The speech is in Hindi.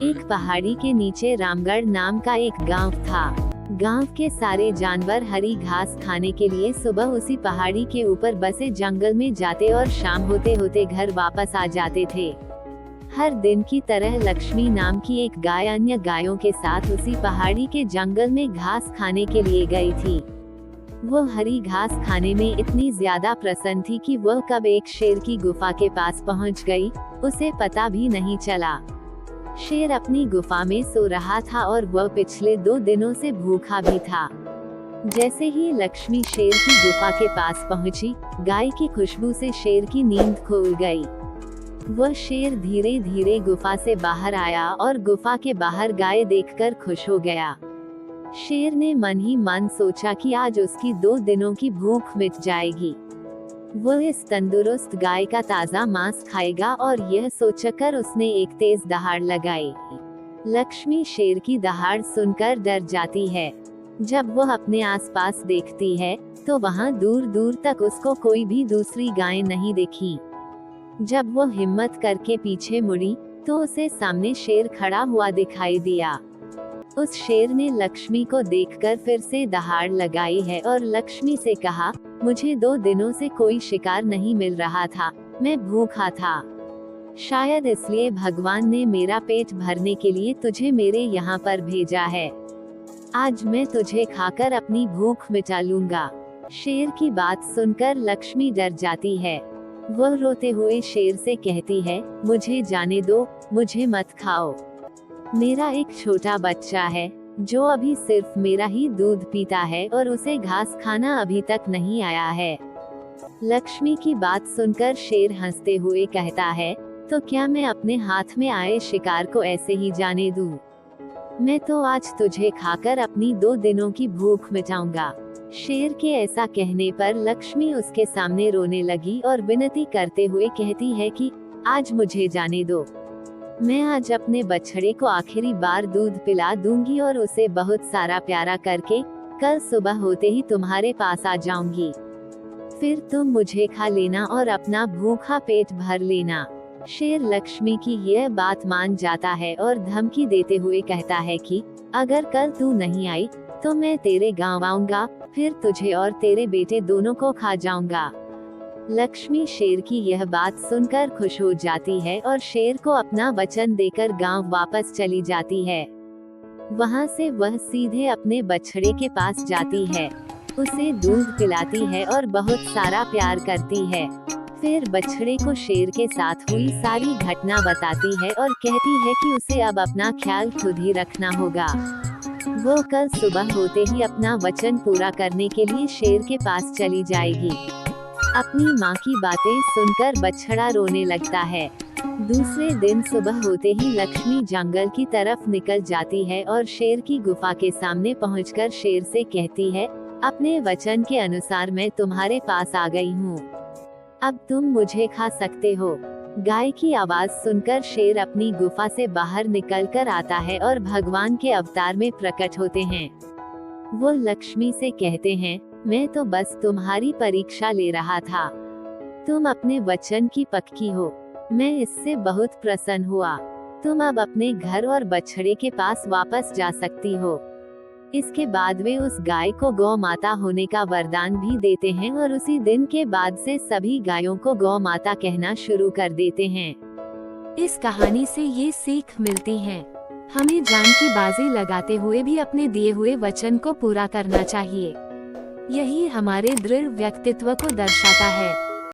एक पहाड़ी के नीचे रामगढ़ नाम का एक गांव था। गांव के सारे जानवर हरी घास खाने के लिए सुबह उसी पहाड़ी के ऊपर बसे जंगल में जाते और शाम होते होते घर वापस आ जाते थे। हर दिन की तरह लक्ष्मी नाम की एक गाय अन्य गायों के साथ उसी पहाड़ी के जंगल में घास खाने के लिए गई थी। वो हरी घास खाने में इतनी ज्यादा प्रसन्न थी कि वह कब एक शेर की गुफा के पास पहुंच गई, उसे पता भी नहीं चला। शेर अपनी गुफा में सो रहा था और वह पिछले 2 दिनों से भूखा भी था। जैसे ही लक्ष्मी शेर की गुफा के पास पहुंची, गाय की खुशबू से शेर की नींद खुल गई। वह शेर धीरे धीरे गुफा से बाहर आया और गुफा के बाहर गाय देखकर खुश हो गया। शेर ने मन ही मन सोचा कि आज उसकी 2 दिनों की भूख मिट जाएगी। वो इस तंदुरुस्त गाय का ताज़ा मांस खाएगा और यह सोचकर उसने एक तेज दहाड़ लगाई। लक्ष्मी शेर की दहाड़ सुनकर डर जाती है। जब वह अपने आसपास देखती है तो वहां दूर दूर तक उसको कोई भी दूसरी गाय नहीं दिखी। जब वो हिम्मत करके पीछे मुड़ी तो उसे सामने शेर खड़ा हुआ दिखाई दिया। उस शेर ने लक्ष्मी को देखकर फिर से दहाड़ लगाई है और लक्ष्मी से कहा, मुझे 2 दिनों से कोई शिकार नहीं मिल रहा था, मैं भूखा था। शायद इसलिए भगवान ने मेरा पेट भरने के लिए तुझे मेरे यहाँ पर भेजा है। आज मैं तुझे खाकर अपनी भूख मिटा लूंगा। शेर की बात सुनकर लक्ष्मी डर जाती है। वह रोते हुए शेर से कहती है, मुझे जाने दो, मुझे मत खाओ। मेरा एक छोटा बच्चा है जो अभी सिर्फ मेरा ही दूध पीता है और उसे घास खाना अभी तक नहीं आया है। लक्ष्मी की बात सुनकर शेर हंसते हुए कहता है, तो क्या मैं अपने हाथ में आए शिकार को ऐसे ही जाने दूं? मैं तो आज तुझे खाकर अपनी 2 दिनों की भूख मिटाऊंगा। शेर के ऐसा कहने पर लक्ष्मी उसके सामने रोने लगी और विनती करते हुए कहती है कि आज मुझे जाने दो। मैं आज अपने बछड़े को आखिरी बार दूध पिला दूंगी और उसे बहुत सारा प्यारा करके कल सुबह होते ही तुम्हारे पास आ जाऊंगी। फिर तुम मुझे खा लेना और अपना भूखा पेट भर लेना। शेर लक्ष्मी की यह बात मान जाता है और धमकी देते हुए कहता है कि अगर कल तू नहीं आई तो मैं तेरे गांव आऊंगा, फिर तुझे और तेरे बेटे दोनों को खा जाऊंगा। लक्ष्मी शेर की यह बात सुनकर खुश हो जाती है और शेर को अपना वचन देकर गांव वापस चली जाती है। वहां से वह सीधे अपने बछड़े के पास जाती है, उसे दूध पिलाती है और बहुत सारा प्यार करती है। फिर बछड़े को शेर के साथ हुई सारी घटना बताती है और कहती है कि उसे अब अपना ख्याल खुद ही रखना होगा। वो कल सुबह होते ही अपना वचन पूरा करने के लिए शेर के पास चली जाएगी। अपनी माँ की बातें सुनकर बछड़ा रोने लगता है। दूसरे दिन सुबह होते ही लक्ष्मी जंगल की तरफ निकल जाती है और शेर की गुफा के सामने पहुंचकर शेर से कहती है, अपने वचन के अनुसार मैं तुम्हारे पास आ गई हूँ, अब तुम मुझे खा सकते हो। गाय की आवाज सुनकर शेर अपनी गुफा से बाहर निकलकर आता है और भगवान के अवतार में प्रकट होते हैं। वो लक्ष्मी से कहते हैं, मैं तो बस तुम्हारी परीक्षा ले रहा था। तुम अपने वचन की पक्की हो, मैं इससे बहुत प्रसन्न हुआ। तुम अब अपने घर और बछड़े के पास वापस जा सकती हो। इसके बाद वे उस गाय को गौ माता होने का वरदान भी देते हैं और उसी दिन के बाद से सभी गायों को गौ माता कहना शुरू कर देते हैं। इस कहानी से ये सीख मिलती है, हमें जान की बाजी लगाते हुए भी अपने दिए हुए वचन को पूरा करना चाहिए। यही हमारे दृढ़ व्यक्तित्व को दर्शाता है।